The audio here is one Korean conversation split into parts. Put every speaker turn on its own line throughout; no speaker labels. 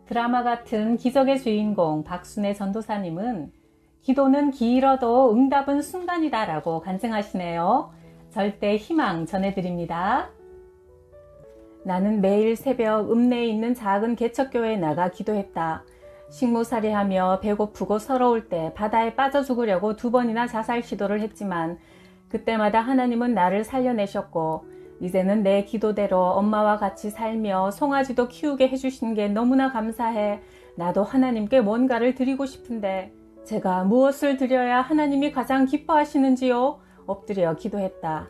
드라마 같은 기적의 주인공 박순애 전도사님은 기도는 길어도 응답은 순간이다 라고 간증하시네요. 절대 희망 전해드립니다. 나는 매일 새벽 읍내에 있는 작은 개척교회에 나가 기도했다. 식모살이하며 배고프고 서러울 때 바다에 빠져 죽으려고 2번이나 자살 시도를 했지만 그때마다 하나님은 나를 살려내셨고 이제는 내 기도대로 엄마와 같이 살며 송아지도 키우게 해주신 게 너무나 감사해. 나도 하나님께 뭔가를 드리고 싶은데 제가 무엇을 드려야 하나님이 가장 기뻐하시는지요? 엎드려 기도했다.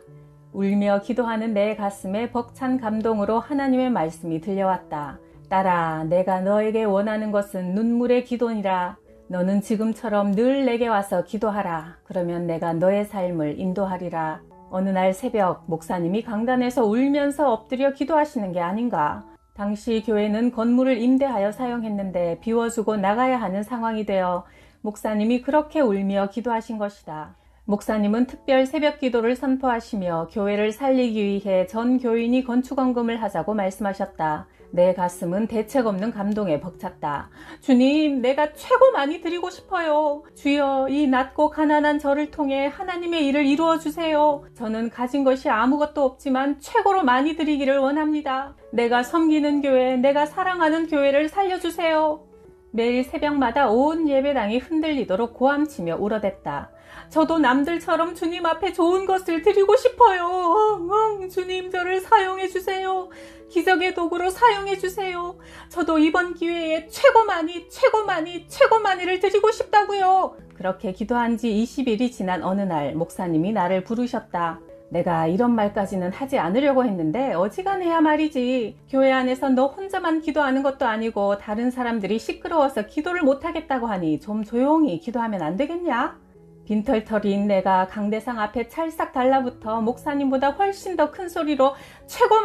울며 기도하는 내 가슴에 벅찬 감동으로 하나님의 말씀이 들려왔다. 딸아, 내가 너에게 원하는 것은 눈물의 기도니라. 너는 지금처럼 늘 내게 와서 기도하라. 그러면 내가 너의 삶을 인도하리라. 어느 날 새벽 목사님이 강단에서 울면서 엎드려 기도하시는 게 아닌가. 당시 교회는 건물을 임대하여 사용했는데 비워주고 나가야 하는 상황이 되어 목사님이 그렇게 울며 기도하신 것이다. 목사님은 특별 새벽 기도를 선포하시며 교회를 살리기 위해 전 교인이 건축원금을 하자고 말씀하셨다. 내 가슴은 대책 없는 감동에 벅찼다. 주님, 내가 최고 많이 드리고 싶어요. 주여, 이 낮고 가난한 저를 통해 하나님의 일을 이루어 주세요. 저는 가진 것이 아무것도 없지만 최고로 많이 드리기를 원합니다. 내가 섬기는 교회, 내가 사랑하는 교회를 살려주세요. 매일 새벽마다 온 예배당이 흔들리도록 고함치며 울어댔다. 저도 남들처럼 주님 앞에 좋은 것을 드리고 싶어요. 주님, 저를 사용해 주세요. 기적의 도구로 사용해 주세요. 저도 이번 기회에 최고 많이를 드리고 싶다고요. 그렇게 기도한 지 20일이 지난 어느 날 목사님이 나를 부르셨다. 내가 이런 말까지는 하지 않으려고 했는데 어지간해야 말이지. 교회 안에서 너 혼자만 기도하는 것도 아니고 다른 사람들이 시끄러워서 기도를 못하겠다고 하니 좀 조용히 기도하면 안 되겠냐? 빈털터리인 내가 강대상 앞에 찰싹 달라붙어 목사님보다 훨씬 더 큰 소리로 최고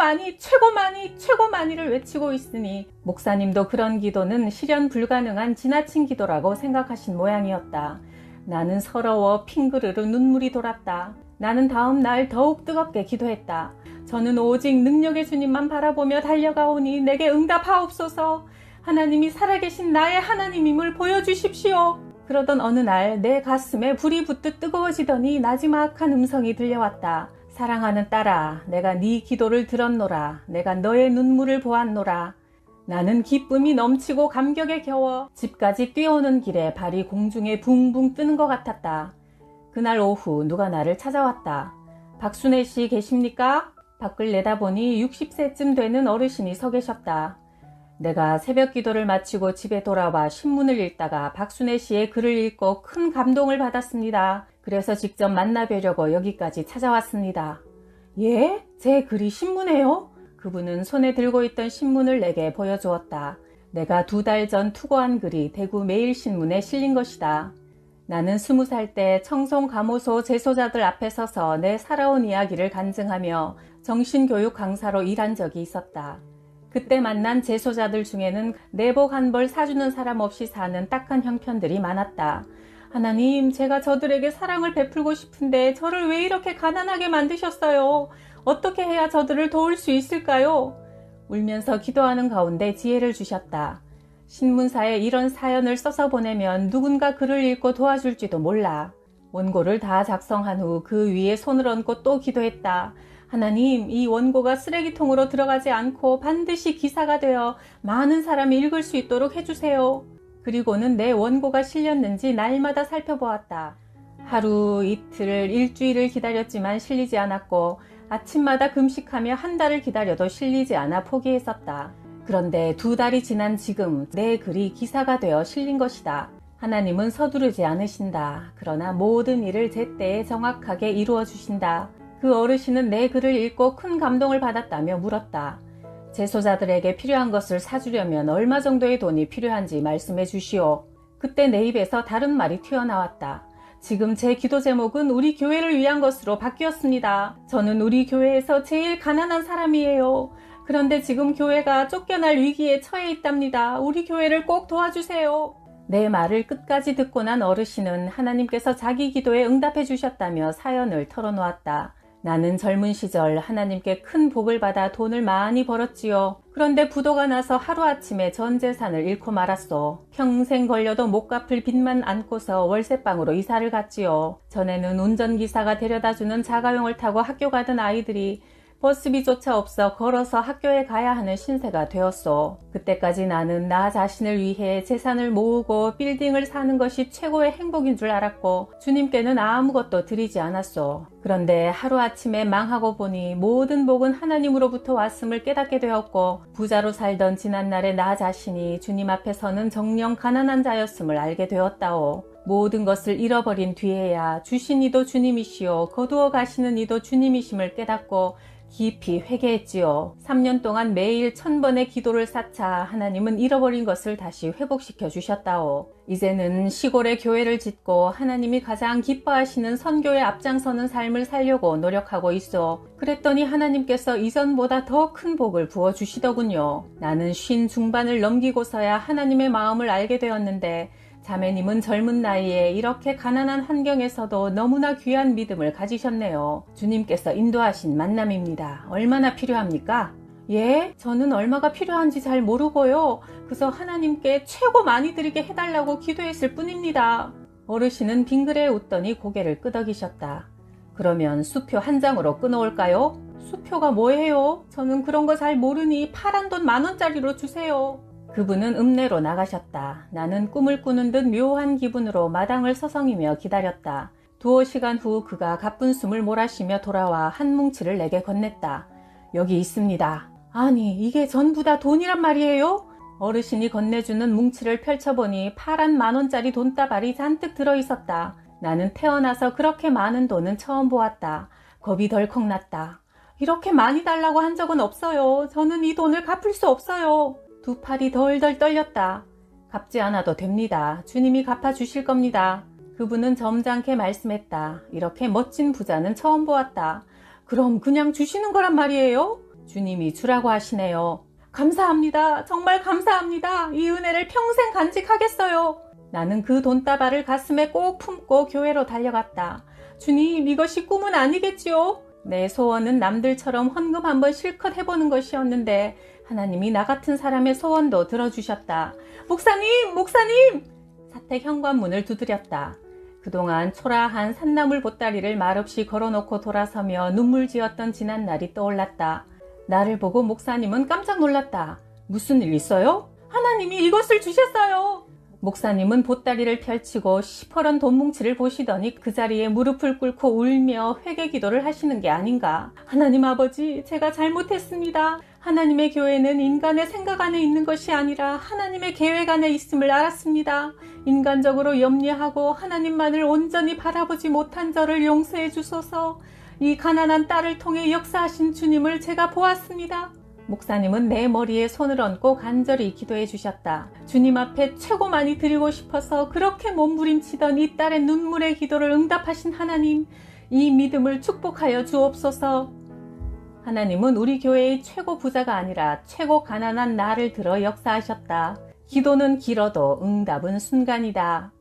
많이를 외치고 있으니 목사님도 그런 기도는 실현 불가능한 지나친 기도라고 생각하신 모양이었다. 나는 서러워 핑그르르 눈물이 돌았다. 나는 다음 날 더욱 뜨겁게 기도했다. 저는 오직 능력의 주님만 바라보며 달려가오니 내게 응답하옵소서. 하나님이 살아계신 나의 하나님임을 보여주십시오. 그러던 어느 날 내 가슴에 불이 붙듯 뜨거워지더니 나지막한 음성이 들려왔다. 사랑하는 딸아, 내가 네 기도를 들었노라. 내가 너의 눈물을 보았노라. 나는 기쁨이 넘치고 감격에 겨워 집까지 뛰어오는 길에 발이 공중에 붕붕 뜨는 것 같았다. 그날 오후 누가 나를 찾아왔다. 박순애 씨 계십니까? 밖을 내다보니 60세쯤 되는 어르신이 서 계셨다. 내가 새벽 기도를 마치고 집에 돌아와 신문을 읽다가 박순애 씨의 글을 읽고 큰 감동을 받았습니다. 그래서 직접 만나뵈려고 여기까지 찾아왔습니다. 예? 제 글이 신문에요? 그분은 손에 들고 있던 신문을 내게 보여주었다. 내가 2달 전 투고한 글이 대구 매일신문에 실린 것이다. 나는 20살 때 청송감호소 재소자들 앞에 서서 내 살아온 이야기를 간증하며 정신교육 강사로 일한 적이 있었다. 그때 만난 재소자들 중에는 내복 한 벌 사주는 사람 없이 사는 딱한 형편들이 많았다. 하나님, 제가 저들에게 사랑을 베풀고 싶은데 저를 왜 이렇게 가난하게 만드셨어요? 어떻게 해야 저들을 도울 수 있을까요? 울면서 기도하는 가운데 지혜를 주셨다. 신문사에 이런 사연을 써서 보내면 누군가 글을 읽고 도와줄지도 몰라. 원고를 다 작성한 후 그 위에 손을 얹고 또 기도했다. 하나님, 이 원고가 쓰레기통으로 들어가지 않고 반드시 기사가 되어 많은 사람이 읽을 수 있도록 해주세요. 그리고는 내 원고가 실렸는지 날마다 살펴보았다. 하루, 이틀, 일주일을 기다렸지만 실리지 않았고 아침마다 금식하며 한 달을 기다려도 실리지 않아 포기했었다. 그런데 2달이 지난 지금 내 글이 기사가 되어 실린 것이다. 하나님은 서두르지 않으신다. 그러나 모든 일을 제때에 정확하게 이루어 주신다. 그 어르신은 내 글을 읽고 큰 감동을 받았다며 물었다. 재소자들에게 필요한 것을 사주려면 얼마 정도의 돈이 필요한지 말씀해 주시오. 그때 내 입에서 다른 말이 튀어나왔다. 지금 제 기도 제목은 우리 교회를 위한 것으로 바뀌었습니다. 저는 우리 교회에서 제일 가난한 사람이에요. 그런데 지금 교회가 쫓겨날 위기에 처해 있답니다. 우리 교회를 꼭 도와주세요. 내 말을 끝까지 듣고 난 어르신은 하나님께서 자기 기도에 응답해 주셨다며 사연을 털어놓았다. 나는 젊은 시절 하나님께 큰 복을 받아 돈을 많이 벌었지요. 그런데 부도가 나서 하루아침에 전 재산을 잃고 말았소. 평생 걸려도 못 갚을 빚만 안고서 월세방으로 이사를 갔지요. 전에는 운전기사가 데려다주는 자가용을 타고 학교 가던 아이들이 버스비조차 없어 걸어서 학교에 가야 하는 신세가 되었소. 그때까지 나는 나 자신을 위해 재산을 모으고 빌딩을 사는 것이 최고의 행복인 줄 알았고 주님께는 아무것도 드리지 않았소. 그런데 하루아침에 망하고 보니 모든 복은 하나님으로부터 왔음을 깨닫게 되었고 부자로 살던 지난날의 나 자신이 주님 앞에서는 정녕 가난한 자였음을 알게 되었다오. 모든 것을 잃어버린 뒤에야 주신 이도 주님이시오 거두어 가시는 이도 주님이심을 깨닫고 깊이 회개했지요. 3년 동안 매일 1000번의 기도를 쌓자 하나님은 잃어버린 것을 다시 회복시켜 주셨다오. 이제는 시골에 교회를 짓고 하나님이 가장 기뻐하시는 선교에 앞장서는 삶을 살려고 노력하고 있어. 그랬더니 하나님께서 이전보다 더 큰 복을 부어주시더군요. 나는 50 중반을 넘기고서야 하나님의 마음을 알게 되었는데 자매님은 젊은 나이에 이렇게 가난한 환경에서도 너무나 귀한 믿음을 가지셨네요. 주님께서 인도하신 만남입니다. 얼마나 필요합니까? 예, 저는 얼마가 필요한지 잘 모르고요. 그래서 하나님께 최고 많이 드리게 해달라고 기도했을 뿐입니다. 어르신은 빙그레 웃더니 고개를 끄덕이셨다. 그러면 수표 한 장으로 끊어올까요? 수표가 뭐예요? 저는 그런 거 잘 모르니 파란 돈 10,000원짜리로 주세요. 그분은 읍내로 나가셨다. 나는 꿈을 꾸는 듯 묘한 기분으로 마당을 서성이며 기다렸다. 2시간 후 그가 가쁜 숨을 몰아쉬며 돌아와 한 뭉치를 내게 건넸다. 여기 있습니다. 아니, 이게 전부 다 돈이란 말이에요? 어르신이 건네주는 뭉치를 펼쳐보니 파란 10,000원짜리 돈다발이 잔뜩 들어있었다. 나는 태어나서 그렇게 많은 돈은 처음 보았다. 겁이 덜컥 났다. 이렇게 많이 달라고 한 적은 없어요. 저는 이 돈을 갚을 수 없어요. 두 팔이 덜덜 떨렸다. 갚지 않아도 됩니다. 주님이 갚아주실 겁니다. 그분은 점잖게 말씀했다. 이렇게 멋진 부자는 처음 보았다. 그럼 그냥 주시는 거란 말이에요? 주님이 주라고 하시네요. 감사합니다. 정말 감사합니다. 이 은혜를 평생 간직하겠어요. 나는 그 돈다발을 가슴에 꼭 품고 교회로 달려갔다. 주님, 이것이 꿈은 아니겠지요? 내 소원은 남들처럼 헌금 한번 실컷 해보는 것이었는데 하나님이 나 같은 사람의 소원도 들어주셨다. 목사님! 사택 현관문을 두드렸다. 그동안 초라한 산나물 보따리를 말없이 걸어놓고 돌아서며 눈물 지었던 지난날이 떠올랐다. 나를 보고 목사님은 깜짝 놀랐다. 무슨 일 있어요? 하나님이 이것을 주셨어요. 목사님은 보따리를 펼치고 시퍼런 돈뭉치를 보시더니 그 자리에 무릎을 꿇고 울며 회개 기도를 하시는 게 아닌가. 하나님 아버지, 제가 잘못했습니다. 하나님의 교회는 인간의 생각 안에 있는 것이 아니라 하나님의 계획 안에 있음을 알았습니다. 인간적으로 염려하고 하나님만을 온전히 바라보지 못한 저를 용서해 주소서. 이 가난한 딸을 통해 역사하신 주님을 제가 보았습니다. 목사님은 내 머리에 손을 얹고 간절히 기도해 주셨다. 주님 앞에 최고 많이 드리고 싶어서 그렇게 몸부림치던 이 딸의 눈물의 기도를 응답하신 하나님, 이 믿음을 축복하여 주옵소서. 하나님은 우리 교회의 최고 부자가 아니라 최고 가난한 나를 들어 역사하셨다. 기도는 길어도 응답은 순간이다.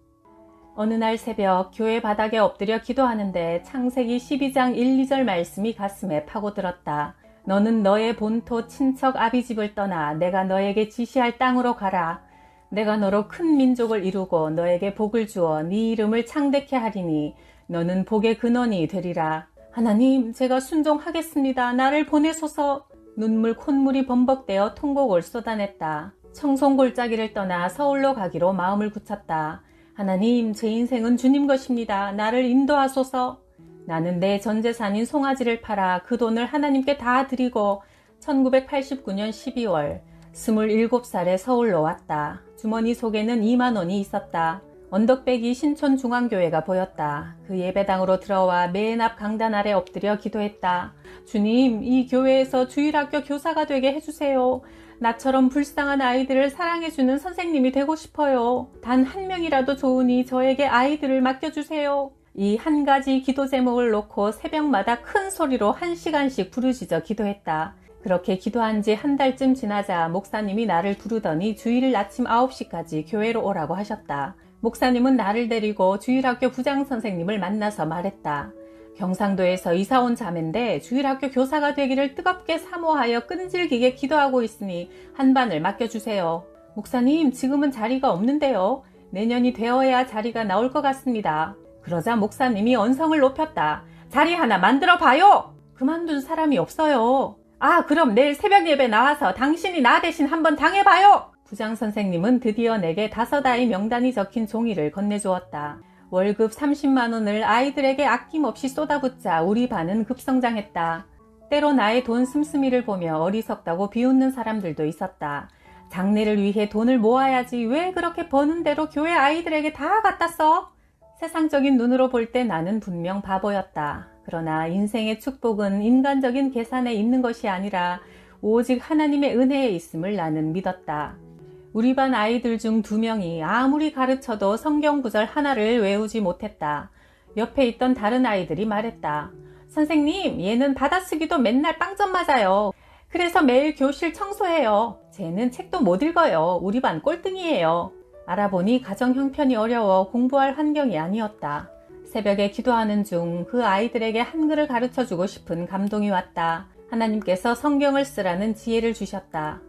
어느 날 새벽 교회 바닥에 엎드려 기도하는데 창세기 12장 1, 2절 말씀이 가슴에 파고들었다. 너는 너의 본토 친척 아비집을 떠나 내가 너에게 지시할 땅으로 가라. 내가 너로 큰 민족을 이루고 너에게 복을 주어 네 이름을 창대케 하리니 너는 복의 근원이 되리라. 하나님, 제가 순종하겠습니다. 나를 보내소서. 눈물 콧물이 범벅되어 통곡을 쏟아냈다. 청송골짜기를 떠나 서울로 가기로 마음을 굳혔다. 하나님, 제 인생은 주님 것입니다. 나를 인도하소서. 나는 내 전 재산인 송아지를 팔아 그 돈을 하나님께 다 드리고 1989년 12월 27살에 서울로 왔다. 주머니 속에는 2만 원이 있었다. 언덕배기 신촌중앙교회가 보였다. 그 예배당으로 들어와 맨 앞 강단 아래 엎드려 기도했다. 주님, 이 교회에서 주일학교 교사가 되게 해주세요. 나처럼 불쌍한 아이들을 사랑해주는 선생님이 되고 싶어요. 단 한 명이라도 좋으니 저에게 아이들을 맡겨주세요. 이 한 가지 기도 제목을 놓고 새벽마다 큰 소리로 1시간씩 부르짖어 기도했다. 그렇게 기도한 지 한 달쯤 지나자 목사님이 나를 부르더니 주일 아침 9시까지 교회로 오라고 하셨다. 목사님은 나를 데리고 주일학교 부장선생님을 만나서 말했다. 경상도에서 이사온 자매인데 주일학교 교사가 되기를 뜨겁게 사모하여 끈질기게 기도하고 있으니 한반을 맡겨주세요. 목사님, 지금은 자리가 없는데요. 내년이 되어야 자리가 나올 것 같습니다. 그러자 목사님이 언성을 높였다. 자리 하나 만들어 봐요. 그만둔 사람이 없어요. 아, 그럼 내일 새벽 예배 나와서 당신이 나 대신 한번 당해봐요. 부장 선생님은 드디어 내게 5아이 명단이 적힌 종이를 건네주었다. 월급 30만 원을 아이들에게 아낌없이 쏟아붓자 우리 반은 급성장했다. 때로 나의 돈 씀씀이를 보며 어리석다고 비웃는 사람들도 있었다. 장래를 위해 돈을 모아야지 왜 그렇게 버는 대로 교회 아이들에게 다 갖다 써? 세상적인 눈으로 볼 때 나는 분명 바보였다. 그러나 인생의 축복은 인간적인 계산에 있는 것이 아니라 오직 하나님의 은혜에 있음을 나는 믿었다. 우리 반 아이들 중 2명이 아무리 가르쳐도 성경 구절 하나를 외우지 못했다. 옆에 있던 다른 아이들이 말했다. 선생님, 얘는 받아쓰기도 맨날 빵점 맞아요. 그래서 매일 교실 청소해요. 쟤는 책도 못 읽어요. 우리 반 꼴등이에요. 알아보니 가정 형편이 어려워 공부할 환경이 아니었다. 새벽에 기도하는 중 그 아이들에게 한글을 가르쳐주고 싶은 감동이 왔다. 하나님께서 성경을 쓰라는 지혜를 주셨다.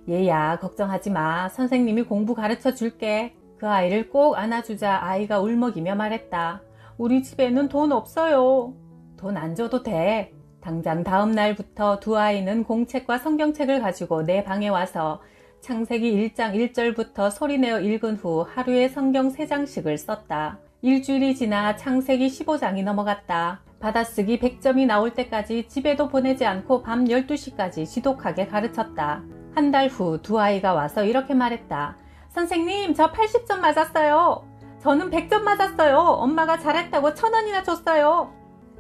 얘야, 걱정하지 마. 선생님이 공부 가르쳐 줄게. 그 아이를 꼭 안아주자 아이가 울먹이며 말했다. 우리 집에는 돈 없어요. 돈 안 줘도 돼. 당장 다음 날부터 2아이는 공책과 성경책을 가지고 내 방에 와서 창세기 1장 1절부터 소리내어 읽은 후 하루에 성경 3장씩을 썼다. 일주일이 지나 창세기 15장이 넘어갔다. 받아쓰기 100점이 나올 때까지 집에도 보내지 않고 밤 12시까지 지독하게 가르쳤다. 한 달 후 2아이가 와서 이렇게 말했다. 선생님, 저 80점 맞았어요. 저는 100점 맞았어요. 엄마가 잘했다고 1000원이나 줬어요.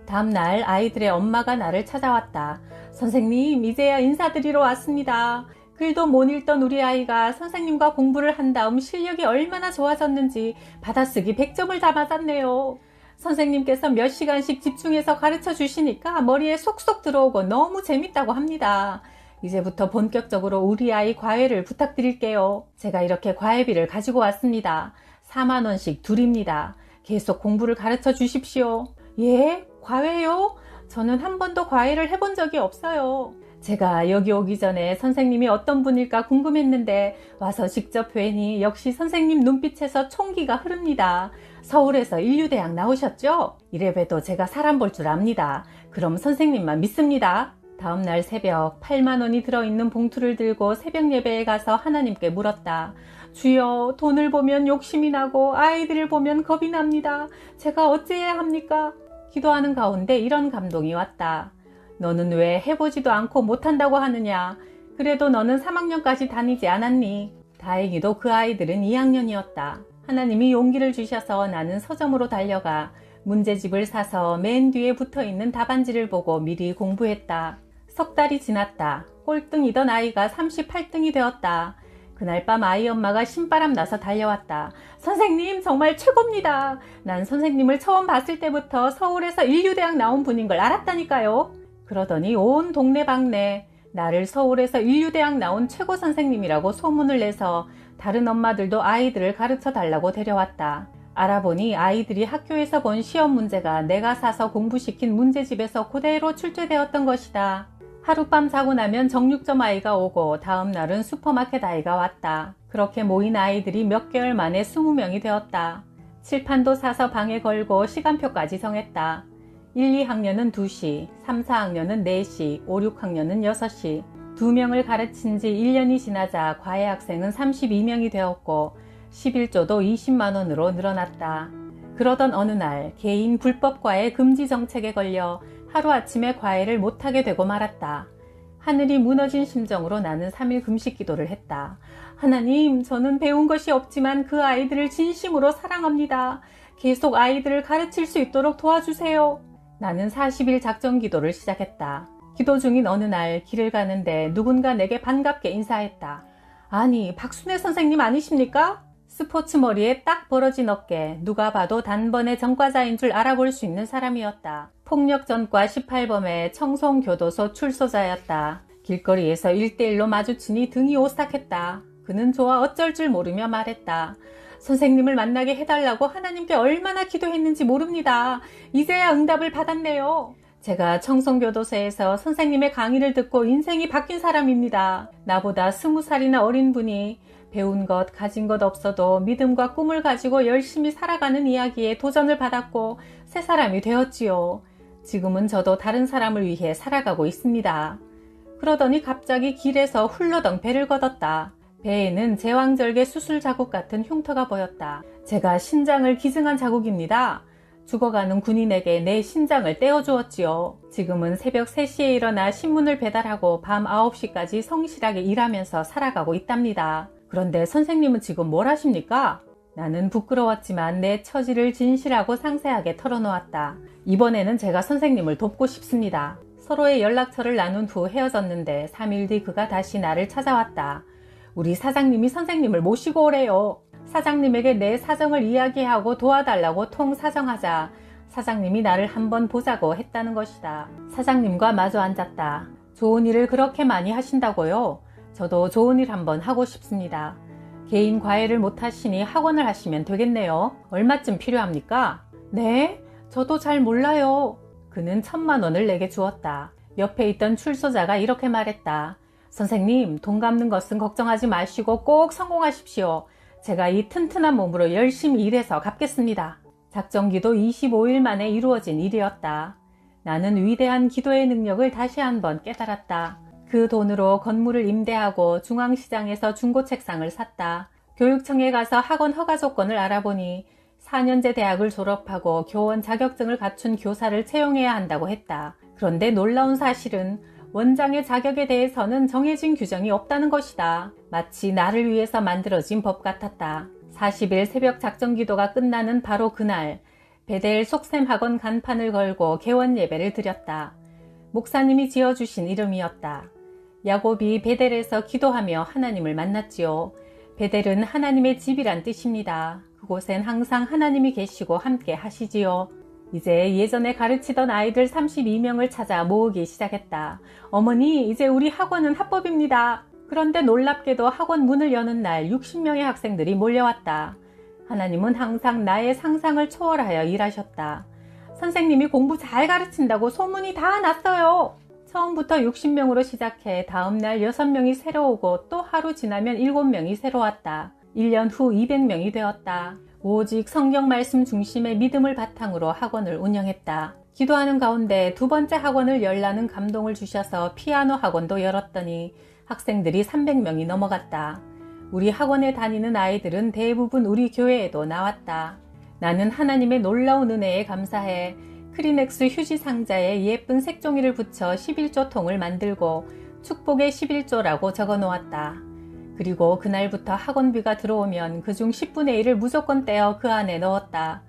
다음 날 아이들의 엄마가 나를 찾아왔다. 선생님, 이제야 인사드리러 왔습니다. 글도 못 읽던 우리 아이가 선생님과 공부를 한 다음 실력이 얼마나 좋아졌는지 받아쓰기 100점을 다 맞았네요. 선생님께서 몇 시간씩 집중해서 가르쳐 주시니까 머리에 쏙쏙 들어오고 너무 재밌다고 합니다. 이제부터 본격적으로 우리 아이 과외를 부탁드릴게요. 제가 이렇게 과외비를 가지고 왔습니다. 4만 원씩 둘입니다. 계속 공부를 가르쳐 주십시오. 예? 과외요? 저는 한 번도 과외를 해본 적이 없어요. 제가 여기 오기 전에 선생님이 어떤 분일까 궁금했는데 와서 직접 뵈니 역시 선생님 눈빛에서 총기가 흐릅니다. 서울에서 인류대학 나오셨죠? 이래봬도 제가 사람 볼 줄 압니다. 그럼 선생님만 믿습니다. 다음날 새벽 8만 원이 들어있는 봉투를 들고 새벽 예배에 가서 하나님께 물었다. 주여, 돈을 보면 욕심이 나고 아이들을 보면 겁이 납니다. 제가 어찌해야 합니까? 기도하는 가운데 이런 감동이 왔다. 너는 왜 해보지도 않고 못한다고 하느냐? 그래도 너는 3학년까지 다니지 않았니? 다행히도 그 아이들은 2학년이었다. 하나님이 용기를 주셔서 나는 서점으로 달려가 문제집을 사서 맨 뒤에 붙어있는 답안지를 보고 미리 공부했다. 석 달이 지났다. 꼴등이던 아이가 38등이 되었다. 그날 밤 아이 엄마가 신바람 나서 달려왔다. 선생님, 정말 최고입니다. 난 선생님을 처음 봤을 때부터 서울에서 인류대학 나온 분인 걸 알았다니까요. 그러더니 온 동네방네 나를 서울에서 인류대학 나온 최고 선생님이라고 소문을 내서 다른 엄마들도 아이들을 가르쳐 달라고 데려왔다. 알아보니 아이들이 학교에서 본 시험 문제가 내가 사서 공부시킨 문제집에서 그대로 출제되었던 것이다. 하룻밤 자고 나면 정육점 아이가 오고 다음 날은 슈퍼마켓 아이가 왔다. 그렇게 모인 아이들이 몇 개월 만에 20명이 되었다. 칠판도 사서 방에 걸고 시간표까지 정했다. 1, 2학년은 2시, 3, 4학년은 4시, 5, 6학년은 6시. 2명을 가르친 지 1년이 지나자 과외 학생은 32명이 되었고 11조도 20만 원으로 늘어났다. 그러던 어느 날 개인 불법 과외 금지 정책에 걸려 하루아침에 과외를 못하게 되고 말았다. 하늘이 무너진 심정으로 나는 3일 금식 기도를 했다. 하나님, 저는 배운 것이 없지만 그 아이들을 진심으로 사랑합니다. 계속 아이들을 가르칠 수 있도록 도와주세요. 나는 40일 작정 기도를 시작했다. 기도 중인 어느 날 길을 가는데 누군가 내게 반갑게 인사했다. 아니, 박순애 선생님 아니십니까? 스포츠 머리에 딱 벌어진 어깨, 누가 봐도 단번에 전과자인 줄 알아볼 수 있는 사람이었다. 폭력 전과 18범의 청송교도소 출소자였다. 길거리에서 1대1로 마주치니 등이 오싹했다. 그는 좋아 어쩔 줄 모르며 말했다. 선생님을 만나게 해달라고 하나님께 얼마나 기도했는지 모릅니다. 이제야 응답을 받았네요. 제가 청송교도소에서 선생님의 강의를 듣고 인생이 바뀐 사람입니다. 나보다 20살이나 어린 분이 배운 것, 가진 것 없어도 믿음과 꿈을 가지고 열심히 살아가는 이야기에 도전을 받았고 새 사람이 되었지요. 지금은 저도 다른 사람을 위해 살아가고 있습니다. 그러더니 갑자기 길에서 훌러덩 배를 걷었다. 배에는 제왕절개 수술 자국 같은 흉터가 보였다. 제가 신장을 기증한 자국입니다. 죽어가는 군인에게 내 신장을 떼어주었지요. 지금은 새벽 3시에 일어나 신문을 배달하고 밤 9시까지 성실하게 일하면서 살아가고 있답니다. 그런데 선생님은 지금 뭘 하십니까? 나는 부끄러웠지만 내 처지를 진실하고 상세하게 털어놓았다. 이번에는 제가 선생님을 돕고 싶습니다. 서로의 연락처를 나눈 후 헤어졌는데 3일 뒤 그가 다시 나를 찾아왔다. 우리 사장님이 선생님을 모시고 오래요. 사장님에게 내 사정을 이야기하고 도와달라고 통사정하자 사장님이 나를 한번 보자고 했다는 것이다. 사장님과 마주 앉았다. 좋은 일을 그렇게 많이 하신다고요? 저도 좋은 일 한번 하고 싶습니다. 개인 과외를 못하시니 학원을 하시면 되겠네요. 얼마쯤 필요합니까? 네? 저도 잘 몰라요. 그는 1,000만 원을 내게 주었다. 옆에 있던 출소자가 이렇게 말했다. 선생님, 돈 갚는 것은 걱정하지 마시고 꼭 성공하십시오. 제가 이 튼튼한 몸으로 열심히 일해서 갚겠습니다. 작정기도 25일 만에 이루어진 일이었다. 나는 위대한 기도의 능력을 다시 한번 깨달았다. 그 돈으로 건물을 임대하고 중앙시장에서 중고책상을 샀다. 교육청에 가서 학원 허가 조건을 알아보니 4년제 대학을 졸업하고 교원 자격증을 갖춘 교사를 채용해야 한다고 했다. 그런데 놀라운 사실은 원장의 자격에 대해서는 정해진 규정이 없다는 것이다. 마치 나를 위해서 만들어진 법 같았다. 40일 새벽 작정기도가 끝나는 바로 그날 베델 속셈학원 간판을 걸고 개원 예배를 드렸다. 목사님이 지어주신 이름이었다. 야곱이 베델에서 기도하며 하나님을 만났지요. 베델은 하나님의 집이란 뜻입니다. 그곳엔 항상 하나님이 계시고 함께 하시지요. 이제 예전에 가르치던 아이들 32명을 찾아 모으기 시작했다. 어머니, 이제 우리 학원은 합법입니다. 그런데 놀랍게도 학원 문을 여는 날 60명의 학생들이 몰려왔다. 하나님은 항상 나의 상상을 초월하여 일하셨다. 선생님이 공부 잘 가르친다고 소문이 다 났어요. 처음부터 60명으로 시작해 다음날 6명이 새로 오고 또 하루 지나면 7명이 새로 왔다. 1년 후 200명이 되었다. 오직 성경 말씀 중심의 믿음을 바탕으로 학원을 운영했다. 기도하는 가운데 두 번째 학원을 열라는 감동을 주셔서 피아노 학원도 열었더니 학생들이 300명이 넘어갔다. 우리 학원에 다니는 아이들은 대부분 우리 교회에도 나왔다. 나는 하나님의 놀라운 은혜에 감사해 크리넥스 휴지 상자에 예쁜 색종이를 붙여 11조 통을 만들고 축복의 11조라고 적어 놓았다. 그리고 그날부터 학원비가 들어오면 그중 10분의 1을 무조건 떼어 그 안에 넣었다.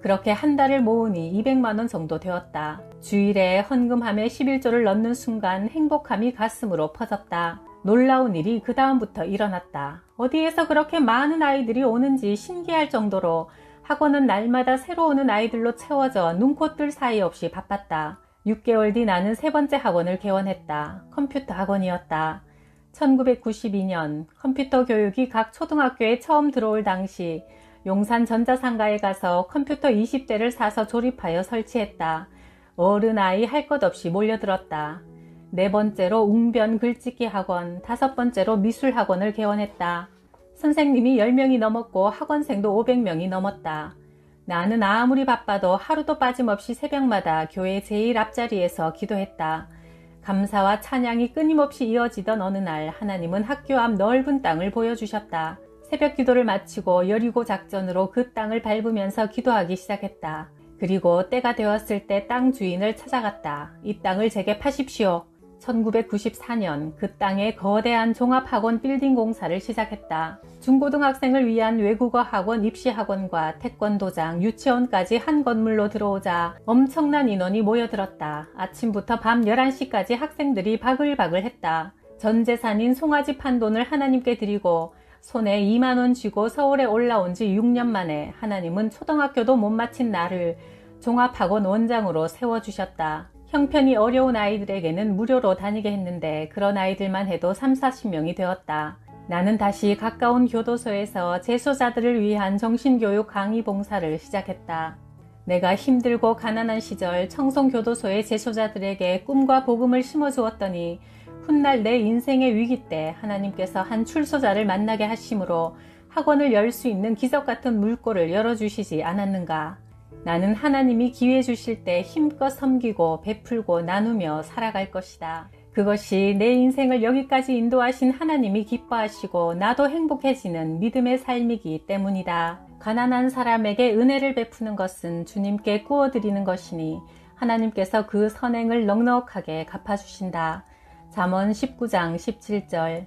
그렇게 한 달을 모으니 200만 원 정도 되었다. 주일에 헌금함에 11조를 넣는 순간 행복함이 가슴으로 퍼졌다. 놀라운 일이 그 다음부터 일어났다. 어디에서 그렇게 많은 아이들이 오는지 신기할 정도로 학원은 날마다 새로 오는 아이들로 채워져 눈코뜰 사이 없이 바빴다. 6개월 뒤 나는 세 번째 학원을 개원했다. 컴퓨터 학원이었다. 1992년 컴퓨터 교육이 각 초등학교에 처음 들어올 당시 용산 전자상가에 가서 컴퓨터 20대를 사서 조립하여 설치했다. 어른 아이 할 것 없이 몰려들었다. 네 번째로 웅변 글짓기 학원, 다섯 번째로 미술 학원을 개원했다. 선생님이 10명이 넘었고 학원생도 500명이 넘었다. 나는 아무리 바빠도 하루도 빠짐없이 새벽마다 교회 제일 앞자리에서 기도했다. 감사와 찬양이 끊임없이 이어지던 어느 날 하나님은 학교 앞 넓은 땅을 보여주셨다. 새벽 기도를 마치고 여리고 작전으로 그 땅을 밟으면서 기도하기 시작했다. 그리고 때가 되었을 때 땅 주인을 찾아갔다. 이 땅을 제게 파십시오. 1994년 그 땅에 거대한 종합학원 빌딩 공사를 시작했다. 중고등학생을 위한 외국어 학원, 입시 학원과 태권도장, 유치원까지 한 건물로 들어오자 엄청난 인원이 모여들었다. 아침부터 밤 11시까지 학생들이 바글바글 했다. 전 재산인 송아지 판 돈을 하나님께 드리고 손에 2만 원 쥐고 서울에 올라온 지 6년 만에 하나님은 초등학교도 못 마친 나를 종합학원 원장으로 세워주셨다. 형편이 어려운 아이들에게는 무료로 다니게 했는데 그런 아이들만 해도 30, 40명이 되었다. 나는 다시 가까운 교도소에서 재소자들을 위한 정신교육 강의 봉사를 시작했다. 내가 힘들고 가난한 시절 청송교도소의 재소자들에게 꿈과 복음을 심어주었더니 훗날 내 인생의 위기 때 하나님께서 한 출소자를 만나게 하심으로 학원을 열 수 있는 기적 같은 물꼬를 열어주시지 않았는가. 나는 하나님이 기회 주실 때 힘껏 섬기고 베풀고 나누며 살아갈 것이다. 그것이 내 인생을 여기까지 인도하신 하나님이 기뻐하시고 나도 행복해지는 믿음의 삶이기 때문이다. 가난한 사람에게 은혜를 베푸는 것은 주님께 구워드리는 것이니 하나님께서 그 선행을 넉넉하게 갚아주신다. 잠언 19장 17절.